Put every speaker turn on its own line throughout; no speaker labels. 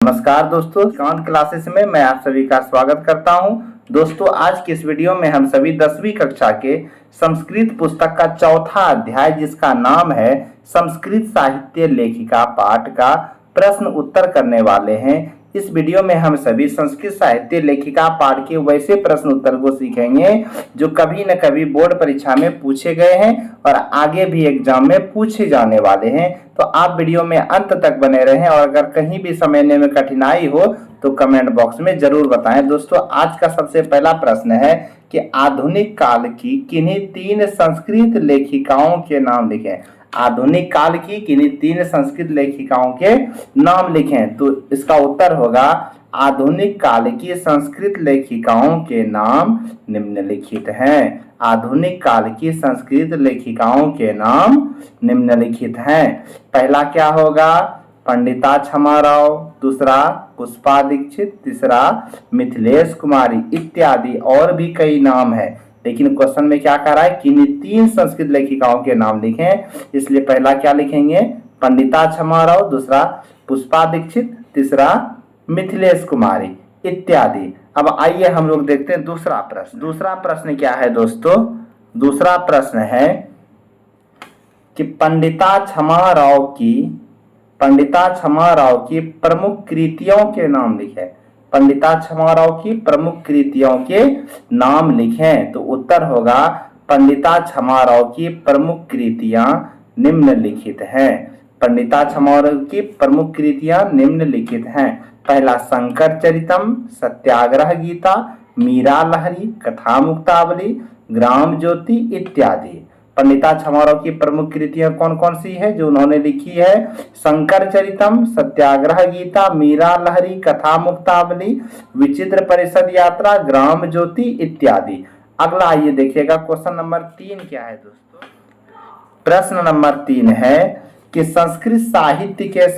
नमस्कार दोस्तों, account classes में मैं आप सभी का स्वागत करता हूं। दोस्तों, आज के इस वीडियो में हम सभी 10वीं कक्षा के संस्कृत पुस्तक का चौथा अध्याय जिसका नाम है संस्कृत साहित्य लेखिका पाठ का प्रश्न उत्तर करने वाले हैं। इस वीडियो में हम सभी संस्कृत साहित्य लेखिका पाठ के वैसे प्रश्न उत्तर को सीखेंगे जो कभी न कभी बोर्ड परीक्षा में पूछे गए हैं और आगे भी एग्जाम में पूछे जाने वाले हैं। तो आप वीडियो में अंत तक बने रहें और अगर कहीं भी समझने में कठिनाई हो तो कमेंट बॉक्स में जरूर बताएं। दोस्तों, आज का सबसे पहला प्रश्न है कि आधुनिक काल की किन्हीं 3 संस्कृत लेखिकाओं के नाम लिखें। आधुनिक काल की किन्हीं 3 संस्कृत लेखिकाओं के नाम लिखें। तो इसका उत्तर होगा आधुनिक काल की संस्कृत लेखिकाओं के नाम निम्नलिखित हैं। आधुनिक काल की संस्कृत लेखिकाओं के नाम निम्नलिखित हैं। पहला क्या होगा? पंडिता क्षमा राव, दूसरा पुष्पा दीक्षित, तीसरा मिथिलेश कुमारी इत्यादि और भी कई नाम है। लेकिन क्वेश्चन में क्या कह रहा है कि 3 संस्कृत लेखिकाओं के नाम लिखें, इसलिए पहला क्या लिखेंगे? पंडिता क्षमा राव, दूसरा पुष्पा दीक्षित, तीसरा मिथिलेश कुमारी इत्यादि। अब आइए हम लोग देखते हैं दूसरा प्रश्न। दूसरा प्रश्न क्या है दोस्तों? दूसरा प्रश्न है कि पंडिता क्षमा राव की प्रमुख कृतियों के नाम लिखें। पंडिता क्षमा राव की प्रमुख कृतियों के नाम लिखें। तो उत्तर होगा पंडिता क्षमा राव की प्रमुख कृतियां निम्नलिखित हैं। पंडिता क्षमा राव की प्रमुख कृतियां निम्नलिखित हैं। पहला शंकर चरितम, सत्याग्रह गीता, मीरा लहरी, कथा मुक्तावली, ग्राम ज्योति इत्यादि। पंडिता क्षमा राव की प्रमुख कृतियां कौन कौन सी है जो उन्होंने लिखी है? शंकर चरितम, सत्याग्रह गीता, मीरा लहरी, कथा मुक्तावली, विचित्र परिषद यात्रा, ग्राम ज्योति इत्यादि। अगला आइए देखिएगा क्वेश्चन नंबर 3 क्या है दोस्तों? प्रश्न नंबर 3 है कि संस्कृत साहित्य के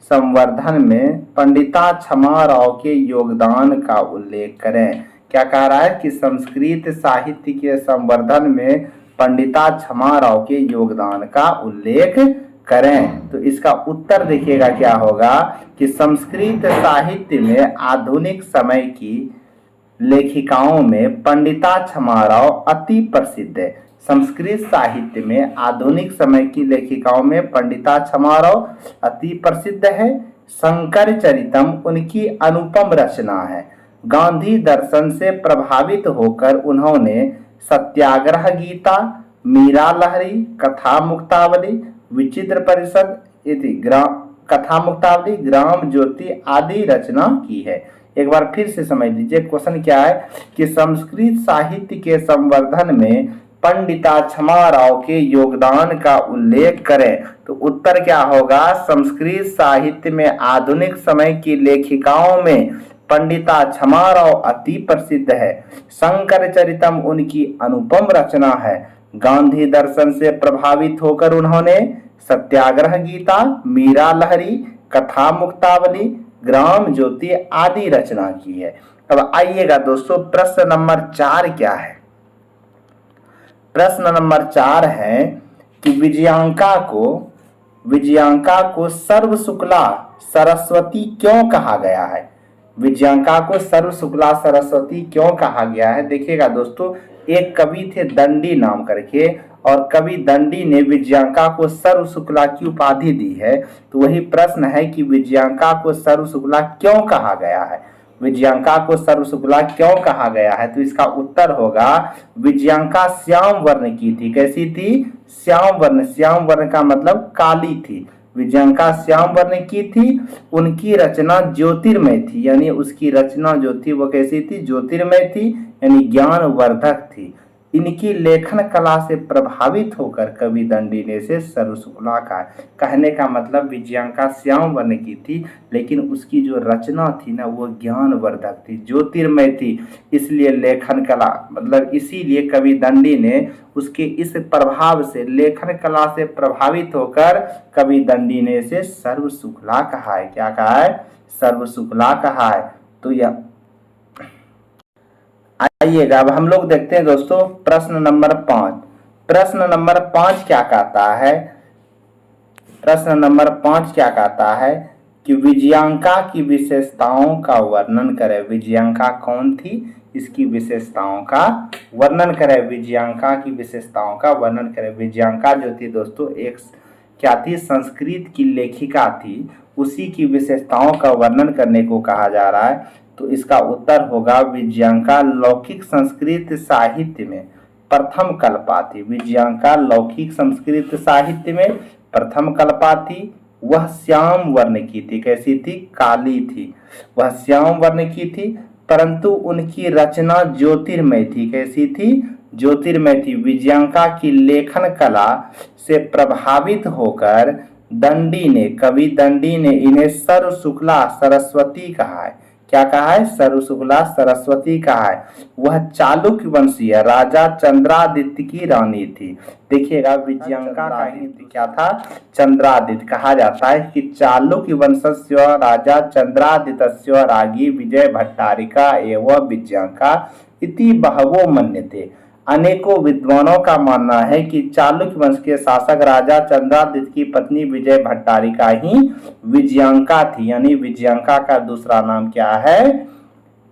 संवर्धन में पंडिता क्षमा राव के योगदान का उल्लेख करें। क्या कह रहा है कि संस्कृत साहित्य के संवर्धन में पंडिता क्षमा राव के योगदान का उल्लेख करें। तो इसका उत्तर देखिएगा क्या होगा कि संस्कृत साहित्य में आधुनिक समय की लेखिकाओं में पंडिता क्षमा राव अति प्रसिद्ध है। संस्कृत साहित्य में आधुनिक समय की लेखिकाओं में पंडिता क्षमा राव अति प्रसिद्ध है। शंकर चरितम उनकी अनुपम रचना है। गांधी दर्शन से प्रभावित होकर उन्होंने सत्याग्रह गीता, मीरा लहरी, कथा मुक्तावली, विचित्र परिषद कथा मुक्तावली, ग्राम ज्योति आदि रचना की है। एक बार फिर से समझ लीजिए क्वेश्चन क्या है कि संस्कृत साहित्य के संवर्धन में पंडिता क्षमा राव के योगदान का उल्लेख करें। तो उत्तर क्या होगा? संस्कृत साहित्य में आधुनिक समय की लेखिकाओं में पंडिता क्षमा राव अति प्रसिद्ध है। शंकर चरितम उनकी अनुपम रचना है। गांधी दर्शन से प्रभावित होकर उन्होंने सत्याग्रह गीता, मीरा लहरी, कथा मुक्तावली, ग्राम ज्योति आदि रचना की है। अब आइएगा दोस्तों प्रश्न नंबर 4 क्या है? प्रश्न नंबर 4 है कि विजयांका को सर्व शुक्ला सरस्वती क्यों कहा गया है? विजयांका को सर्व शुक्ला सरस्वती क्यों कहा गया है? देखिएगा दोस्तों, एक कवि थे दंडी नाम करके और कवि दंडी ने विजयांका को सर्व शुक्ला की उपाधि दी है। तो वही प्रश्न है कि विजयांका को सर्व शुक्ला क्यों कहा गया है? विजयांका को सर्व शुक्ला क्यों कहा गया है? तो इसका उत्तर होगा विजयांका श्याम वर्ण की थी। कैसी थी? श्याम वर्ण का मतलब काली थी। विजयांका श्याम वर्ण की थी। उनकी रचना ज्योतिर्मय थी, यानी उसकी रचना जो थी वो कैसी थी? ज्योतिर्मय थी, यानी ज्ञानवर्धक थी। इनकी लेखन कला से प्रभावित होकर कवि दंडी ने इसे सर्व शुक्ला कहा। कहने का मतलब विजयांका श्याम वर्ण की थी, लेकिन उसकी जो रचना थी ना वो ज्ञानवर्धक थी, ज्योतिर्मय थी। इसलिए लेखन कला मतलब इसीलिए कवि दंडी ने उसके इस प्रभाव से लेखन कला से प्रभावित होकर कवि दंडी ने इसे सर्व शुक्ला कहा है। क्या कहा है? सर्व शुक्ला कहा है। तो यह आइएगा अब हम लोग देखते हैं दोस्तों प्रश्न नंबर 5। प्रश्न नंबर 5 क्या कहता है प्रश्न नंबर 5 क्या कहता है कि विजयांका की विशेषताओं का वर्णन करें। विजयांका कौन थी, इसकी विशेषताओं का वर्णन करें। विजयांका की विशेषताओं का वर्णन करें। विजयांका जो थी दोस्तों एक क्या थी, संस्कृत की लेखिका थी, उसी की विशेषताओं का वर्णन करने को कहा जा रहा है। तो इसका उत्तर होगा विजयांका लौकिक संस्कृत साहित्य में प्रथम कल्पा थी। विजयांका लौकिक संस्कृत साहित्य में प्रथम कल्पा थी। वह श्याम वर्ण की थी। कैसी थी, काली थी। वह श्याम वर्ण की थी, परंतु उनकी रचना ज्योतिर्मय थी। कैसी थी, ज्योतिर्मय थी। विजयांका की लेखन कला से प्रभावित होकर दंडी ने, कवि दंडी ने इन्हें सर्व शुक्ला सरस्वती कहा है। क्या कहा है, सर्व शुक्ला सरस्वती कहा है। वह चालुक्य वंशीय राजा चंद्रादित्य की रानी थी। देखिएगा विजयांका का हिंदी क्या था, चंद्रादित्य। कहा जाता है कि चालुक्य वंशस्य राजा चंद्रादित्य रागी विजय भट्टारिका एवं विजयांका इति बहवो मन्यते। अनेकों विद्वानों का मानना है कि चालुक्य वंश के शासक राजा चंद्रादित्य की पत्नी विजय भट्टारिका ही विजयांका थी। यानी विजयांका का दूसरा नाम क्या है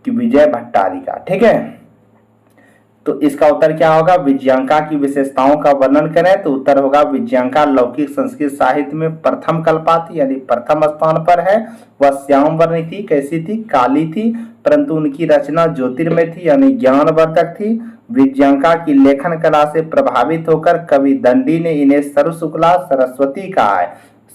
कि विजय भट्टारिका। ठीक है, तो इसका उत्तर क्या होगा, विजयांका की विशेषताओं का वर्णन करें तो उत्तर होगा विजयांका लौकिक संस्कृत साहित्य में प्रथम कल्पा थी, यानी प्रथम स्थान पर है। वह श्याम वर्ण थी। कैसी थी, काली थी, परंतु उनकी रचना ज्योतिर्मय थी, यानी ज्ञानवर्धक थी। विजयांका की लेखन कला से प्रभावित होकर कवि दंडी ने इन्हें सर्व शुक्ला सरस्वती कहा है।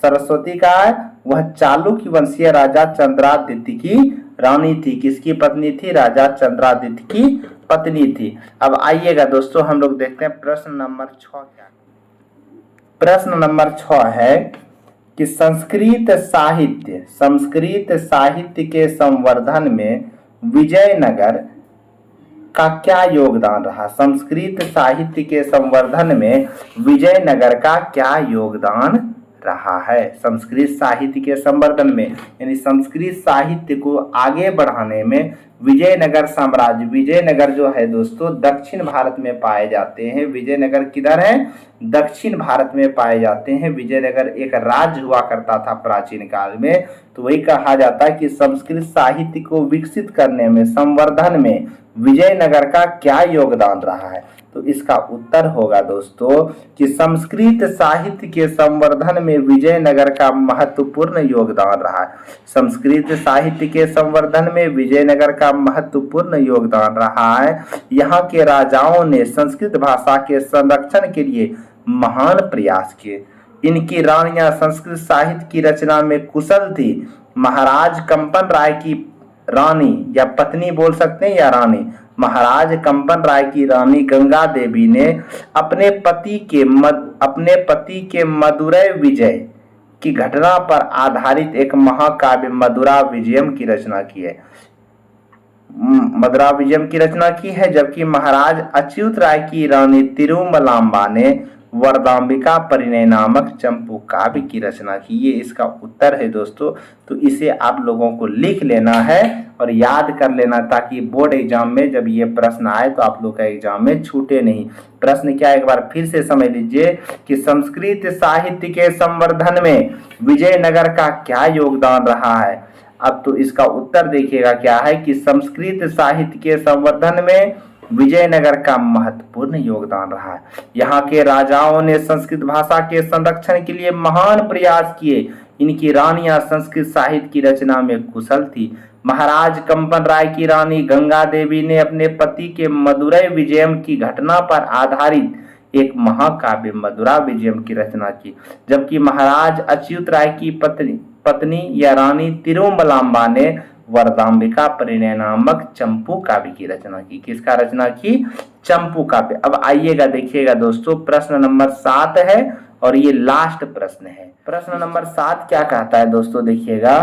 सरस्वती कहा है। वह चालुक्य वंशीय राजा चंद्रादित्य की रानी थी। किसकी पत्नी थी, राजा चंद्रादित्य की पत्नी थी। अब आइएगा दोस्तों हम लोग देखते हैं प्रश्न नंबर 6 क्या। प्रश्न नंबर 6 है कि संस्कृत साहित्य के संवर्धन में विजयनगर का क्या योगदान रहा। संस्कृत साहित्य के संवर्धन में विजयनगर का क्या योगदान रहा है। संस्कृत साहित्य के संवर्धन में, यानी संस्कृत साहित्य को आगे बढ़ाने में विजयनगर साम्राज्य, विजयनगर जो है दोस्तों दक्षिण भारत में पाए जाते हैं। विजयनगर किधर है, दक्षिण भारत में पाए जाते हैं। विजयनगर एक राज्य हुआ करता था प्राचीन काल में। तो वही कहा जाता है कि संस्कृत साहित्य को विकसित करने में, संवर्धन में विजयनगर का क्या योगदान रहा है। तो इसका उत्तर होगा दोस्तों कि संस्कृत साहित्य के संवर्धन में विजयनगर का महत्वपूर्ण योगदान रहा है। संस्कृत साहित्य के संवर्धन में विजयनगर का महत्वपूर्ण योगदान रहा है। यहाँ के राजाओं ने संस्कृत भाषा के संरक्षण के लिए महान प्रयास किए। इनकी रानियां संस्कृत साहित्य की रचना में कुशल थी। महाराज कंपन राय की रानी या पत्नी बोल सकते हैं या रानी, महाराज कंपन राय की रानी गंगा देवी ने अपने पति के मदुरै विजय की घटना पर आधारित एक महाकाव्य मदुरा विजयम की रचना की है। मदुरा विजयम की रचना की है। जबकि महाराज अच्युत राय की रानी तिरुमलांबा ने वरदाम्बिका परिणय नामक चंपू काव्य की रचना की। ये इसका उत्तर है दोस्तों। तो इसे आप लोगों को लिख लेना है और याद कर लेना, ताकि बोर्ड एग्जाम में जब ये प्रश्न आए तो आप लोग का एग्जाम में छूटे नहीं। प्रश्न क्या, एक बार फिर से समझ लीजिए कि संस्कृत साहित्य के संवर्धन में विजयनगर का क्या योगदान रहा है। अब तो इसका उत्तर देखिएगा क्या है कि संस्कृत साहित्य के संवर्धन में विजयनगर का महत्वपूर्ण योगदान रहा है। यहाँ के राजाओं ने संस्कृत भाषा के संरक्षण के लिए महान प्रयास किए। इनकी रानियां संस्कृत साहित्य की रचना में कुशल थी। महाराज कंपन राय की रानी गंगा देवी ने अपने पति के मदुरै विजयम की घटना पर आधारित एक महाकाव्य मदुरा विजयम की रचना की। जबकि महाराज अच्युत राय की पत्नी या रानी तिरुमलांबा ने वरदाम्बिका परिणय नामक चंपू काव्य की रचना की। किसका रचना की, चंपू काव्य। अब आइएगा देखिएगा दोस्तों प्रश्न नंबर 7 है और ये लास्ट प्रश्न है। प्रश्न नंबर 7 क्या कहता है दोस्तों, देखिएगा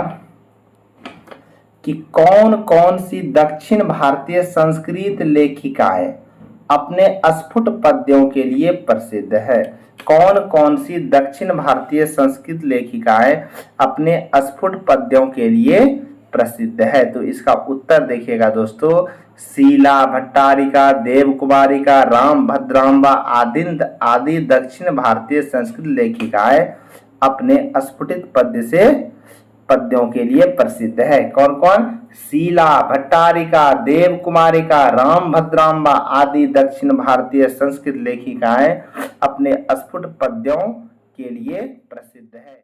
कि कौन कौन सी दक्षिण भारतीय संस्कृत लेखिकाएं अपने अस्फुट पद्यों के लिए प्रसिद्ध है। कौन कौन सी दक्षिण भारतीय संस्कृत लेखिकाएं अपने अस्फुट पद्यों के लिए प्रसिद्ध है। तो इसका उत्तर देखिएगा दोस्तों, शीला भट्टारिका, देवकुमारिका, राम भद्रांबा आदि दक्षिण भारतीय संस्कृत लेखिकाएं अपने अस्फुटित पद्यों के लिए प्रसिद्ध है। कौन कौन? शीला, भट्टारिका, देव कुमारिका, राम भद्रांबा आदि दक्षिण भारतीय संस्कृत लेखिकाएं अपने अस्फुट पद्यों के लिए प्रसिद्ध है।